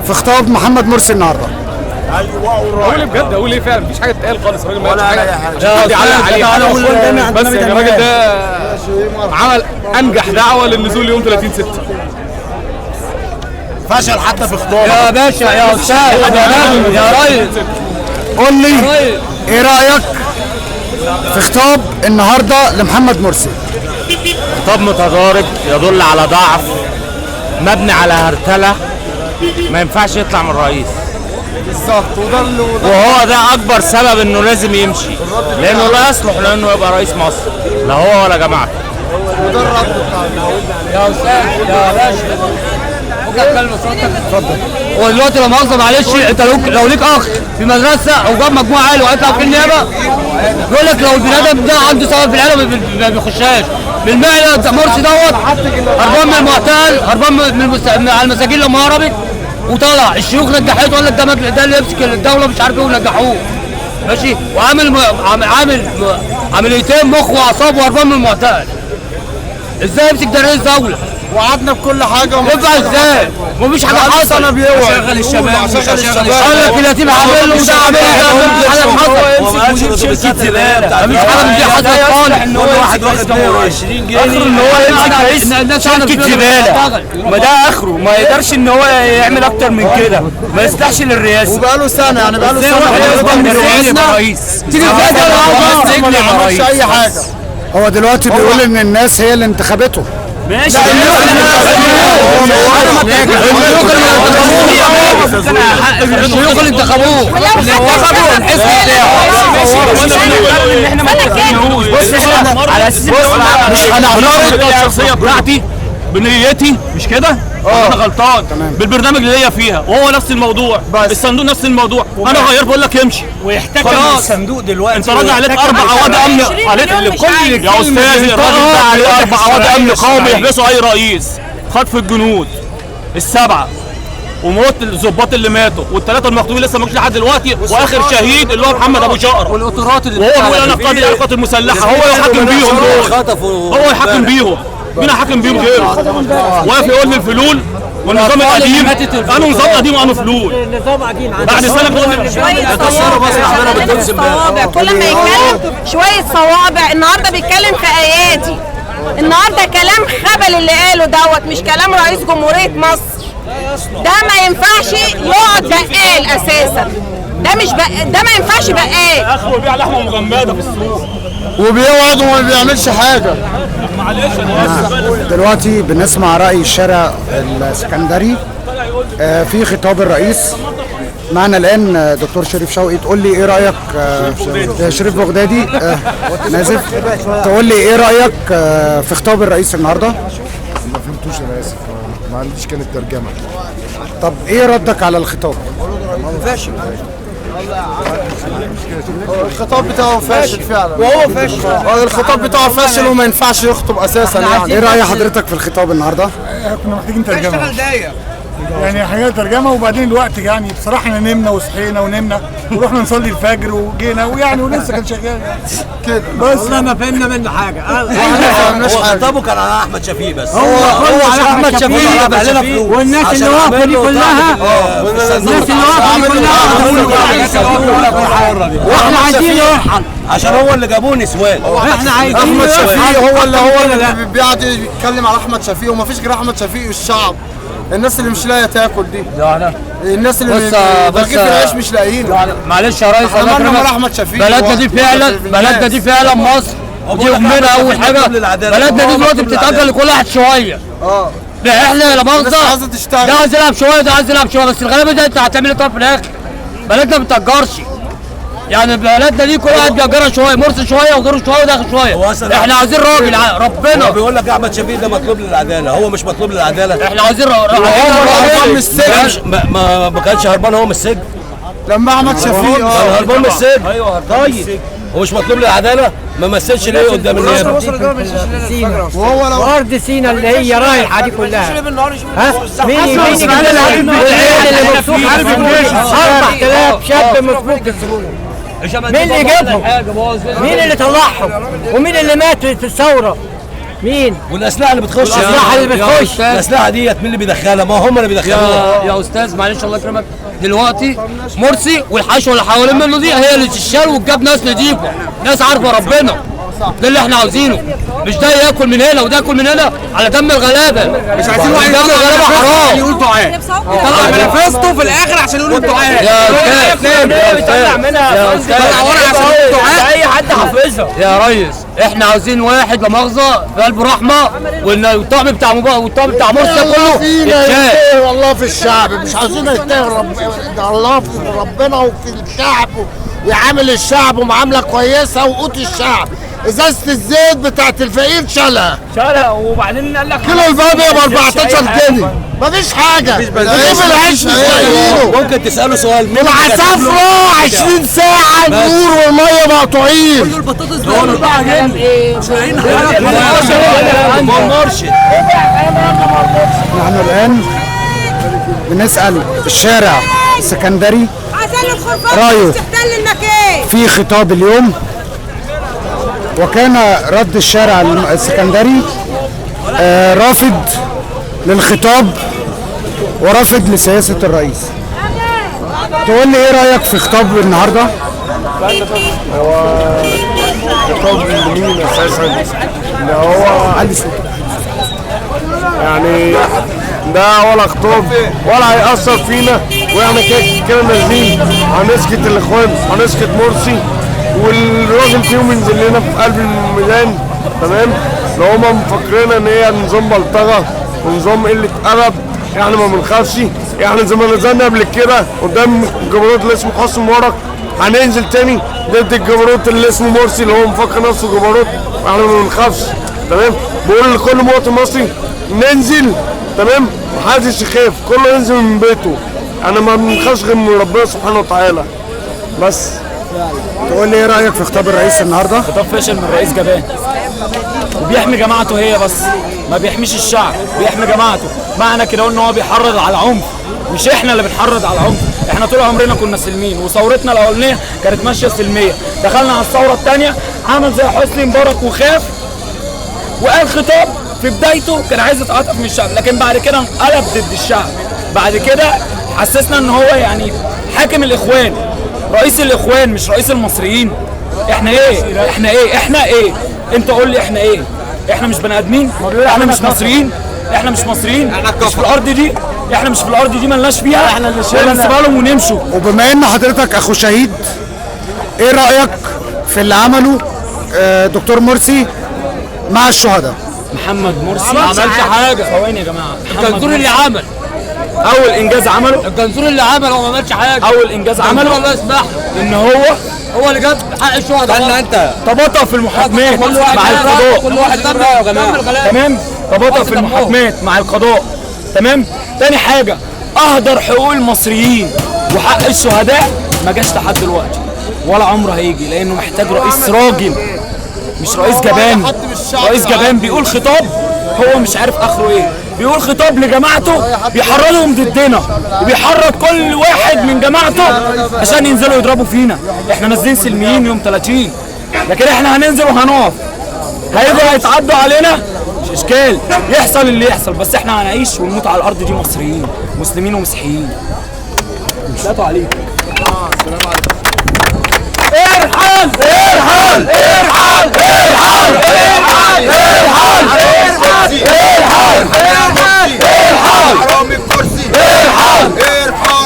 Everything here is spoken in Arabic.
في خطاب محمد مرسي النهارده؟ ايوه قول بجد، قول ايه فعلا؟ مفيش حاجه تتقال خالص. الراجل ما قالش حاجه بيعلق عليه بس يعني الراجل ده عمل انجح دعوه للنزول يوم 30/6. فشل حتى في خطابه يا باشا يا استاذ يا ريس. قول لي ايه رايك في خطاب النهارده لمحمد مرسي؟ خطاب متضارب يدل على ضعف مبني على هرتله، ما ينفعش يطلع من الرئيس بالظبط. وهو ده اكبر سبب انه لازم يمشي، لانه لا يصلح لانه يبقى رئيس مصر، لا هو ولا جماعته. وده الرد بتاعنا. يا استاذ يا باشا ممكن اتكلم بصوتك؟ اتفضل. هو دلوقتي لا مؤاخذه معلش، انت لو ليك اخ في مدرسه او جاب مجموعه عالي وهيطلع في النيابه يقول لك لو البني ادم ده عنده سبب في العيله ما بيخشهاش. بالمعنى مرسي دوت هربان من المعتقل، هربان من على المساجين لما هربت وطلع الشيوخ نجحته وقال لك ده اللي يمسك الدوله مش عارف ايه ونجحوه ماشي، وعامل عمليتين مخ واعصاب وهربان من المعتقل. ازاي يمسك ده رئيس دوله؟ وعدنا بكل حاجه ينفع ازاي؟ مفيش حاجه حصلت. انا بيوعد شغل الشباب قال لك اليتيم عامل له وده عامل له حاجه حصلت. شركه زباله مفيش حاجه من دي حصلت خالص. ان هو واحد واخد 120 جنيه اخره ان هو يمسك رئيس شركه زباله، ما ده اخره، ما يقدرش ان هو يعمل اكتر من كده، ما يستحش للرئاسه. وبقاله سنه يعني بقاله سنه تيجي ازاي ما عملش اي حاجه. هو دلوقتي بيقول ان الناس هي اللي انتخبته. ماشي الشيوخ اللي انتخبوه الحزب على اساس انا هنعرض الشخصيه بتاعتي بنيتي مش كده؟ انا غلطان بالبرنامج اللي هي فيها، وهو نفس الموضوع، الصندوق نفس الموضوع، انا غير بقول لك امشي ويحتاج الصندوق دلوقتي. انت راجع عليك 4 عواد امن، عليك لكل يا استاذ الراجل ده عليه 4 عواد امن قومي يحبسوا اي رئيس، خطف الجنود ال7 وموت الضباط اللي ماتوا وال3 المخطوبين لسه ما جوش لحد دلوقتي، واخر شهيد اللي هو محمد ابو شقره والقطارات اللي وهو بيقول انا قاضي القوات المسلحه، هو يحاكم بيهم دول، هو يحاكم بيهم، مين هيحاكم بيهم غيره؟ واقف يقول لي الفلول والنظام القديم، انا نظام قديم وانا فلول. النظام قديم بعد سنه بقول صوابع، كل ما يتكلم شويه صوابع. النهارده بيتكلم في ايادي، النهارده كلام خبل اللي قاله دوت، مش كلام رئيس جمهوريه مصر. ده ما ينفعش يقعد بقال اساسا، ده مش ده ما ينفعش بقال. اخره بيبيع لحمه مجمده في السوق وبيوعد وما بيعملش حاجه. معلش انا دلوقتي بنسمع رأي الشارع الاسكندري في خطاب الرئيس. معنا الآن دكتور شريف شوقي، تقول لي ايه رأيك شريف بغدادي نازف، تقول لي ايه رأيك في خطاب الرئيس النهارده؟ ما فهمتوش انا اسف، ما عنديش كانت ترجمه. طب ايه ردك على الخطاب؟ فاشل. الخطاب بتاعه فاشل فعلا، وهو فاشل. الخطاب بتاعه فاشل وما ينفعش يخطب اساسا. يعني ايه رأي حضرتك في الخطاب النهارده؟ كنا محتاجين ترجمه يعني حاجه ترجمه. وبعدين الوقت يعني بصراحه احنا نمنا وصحينا ونمنا ورحنا نصلي الفجر وجينا ويعني ولسه كان شغال كده بس والله ما فهمنا منه حاجه. هو خطابه كان على احمد شفيق بس، هو على احمد شفيق والناس اللي واقفه دي كلها، الناس اللي واقفه دي كلها واحنا عايزين يرحل عشان هو اللي جابوه نسوان. احنا عايزين احمد شفيق هو اللي بيقعد يتكلم على احمد شفيق، ومفيش غير احمد شفيق والشعب. الناس اللي مش لاقيه تاكل دي، الناس اللي باقي في العيش مش لاقيين. معلش يا ريس، احمد شفيق بلدنا دي فعلا مصر ودي امنا اول حاجه. بلدنا دي دلوقتي بتتاجل لكل واحد شويه. احنا لا مؤاخذه عايزه تشتغل، ده عايز يلعب شويه، ده عايز يلعب شويه، بس الغلابه دي انت هتعمل ايه طب في الاخر؟ بلدنا ما بتتاجرش، يعني بلدنا دي كل واحد بيأجرها شويه، مرسي شويه وغيره شويه وداخل شويه. احنا عايزين راجل ربنا. هو بيقول لك احمد شفيق ده مطلوب للعداله، هو مش مطلوب للعداله. احنا عايزين راجل من السجن. ما كانش هربان هو من السجن لما احمد شفيق كان هربان من السجن. ايوه طيب هو مش مطلوب للعداله، ما مثلش ليه قدام النيابه؟ وهو لو ارض سينا اللي هي رايحه دي كلها، ها مين يجيب العيال اللي مفتوح حرب الجيش 4000 شاب مسبوق السجون؟ مين اللي جابهم؟ مين اللي طلعهم؟ ومين اللي مات في الثوره؟ مين؟ والاسلحه اللي بتخش الأسلحة اللي بتخش. الاسلحه ديت مين اللي بيدخلها؟ ما هم اللي بيدخلوها. يا استاذ معلش الله يكرمك، دلوقتي مرسي والحشوه اللي حوالين منه دي هي اللي تشال وتجاب ناس نضيفه، ناس عارفه ربنا. ده اللي احنا عاوزينه، مش ده ياكل من هنا وده ياكل من هنا على دم الغلابه. مش عايزين واحد دم الغلابه حرام يقول دعاء، يطلع مانيفستو في الاخر عشان يقولوا الدعاء. يا استاذ بيطلع منها طلع ورقه عشان يقولوا الدعاء. اي حد حافظها. يا ريس احنا عاوزين واحد لا مؤاخذه في قلب رحمه، والطقم بتاع والطقم بتاع مرسي كله يتشال. والله في الشعب مش عاوزين يتهرب الله في ربنا وفي الشعب ويعامل الشعب ومعامله كويسه وقوت الشعب. ازازه الزيت بتاعت الفقير شالها وبعدين قال لك كيلو الباميه ب 14 جنيه مفيش حاجه. جيب العيش مش لاقيينه. ممكن تساله سؤال؟ العصافره 20 ساعه النور والميه مقطوعين. البطاطس دول مش لاقيين نحن الآن بنسأل الشارع السكندري رأيه في خطاب اليوم، وكان رد الشارع السكندري رافض للخطاب ورافض لسياسة الرئيس. تقول لي ايه رأيك في خطاب النهارده؟ خطاب مين اساسا؟ اللي هو يعني ده ولا خطاب ولا هيأثر فينا، واحنا كده نازلين هنسكت الاخوان، هنسكت مرسي، والراجل فيهم ينزل لنا في قلب الميدان. تمام؟ لو هما مفكرين ان هي نظام بلطجه ونظام قله ادب، احنا ما بنخافش. احنا زي ما نزلنا قبل كده قدام الجبروت اللي اسمه حسن مبارك، هننزل تاني ضد الجبروت اللي اسمه مرسي اللي هو مفكر نفسه جبروت، واحنا ما بنخافش. تمام؟ بقول لكل مواطن مصري ننزل، تمام؟ محدش يخاف، كله ينزل من بيته. انا ما بنخافش غير من ربنا سبحانه وتعالى. بس تقول لي ايه رايك في خطاب الرئيس النهارده؟ خطاب فاشل من الرئيس جبان، وبيحمي جماعته هي بس، ما بيحميش الشعب، بيحمي جماعته. معنى كده ان هو بيحرض على العنف، مش احنا اللي بنحرض على العنف. احنا طول عمرنا كنا سلميين، وثورتنا الاولانيه كانت ماشيه سلميه. دخلنا على الثوره الثانيه عمل زي حسني مبارك وخاف وقال خطاب في بدايته كان عايز يتعاطف من الشعب، لكن بعد كده انقلب ضد الشعب. بعد كده حسسنا ان هو يعني حاكم الاخوان، رئيس الاخوان مش رئيس المصريين. احنا ايه؟ احنا ايه؟ انت قول لي احنا ايه؟ احنا مش بني ادمين؟ احنا مش مصريين؟ احنا مش مصريين؟ مش في الارض دي؟ احنا مش في الارض دي مالناش فيها؟ احنا اللي نسيبها لهم ونمشوا. وبما ان حضرتك اخو شهيد، ايه رايك في اللي عمله دكتور مرسي مع الشهداء؟ محمد مرسي ما عملش حاجه. ثواني يا جماعه، الجنزور اللي عمل اول انجاز عمله، الجنزور اللي عمل هو ما عملش حاجه. اول انجاز عمله الله يسمح ان هو اللي جاب حق الشهداء. استنى انت، تباطؤ في المحاكمات مع القضاء. كل واحد دمه يا جماعه. تمام؟ تباطؤ في المحاكمات مع القضاء. تمام؟ تاني حاجه اهدر حقوق المصريين وحق الشهداء ما جاش لحد دلوقتي ولا عمره هيجي، لانه محتاج رئيس راجل مش رئيس جبان. رئيس جبان بيقول خطاب هو مش عارف اخره ايه، بيقول خطاب لجماعته بيحرضهم ضدنا، وبيحرض كل واحد من جماعته عشان ينزلوا يضربوا فينا. احنا نازلين سلميين يوم 30، لكن احنا هننزل وهنقف. هيجوا هيتعدوا علينا مش اشكال، يحصل اللي يحصل، بس احنا هنعيش ونموت على الارض دي مصريين، مسلمين ومسيحيين. مش لاقوا عليك. ارحل ارحل ارحل ارحل ارحل ارحل ارحل ارحل ارحل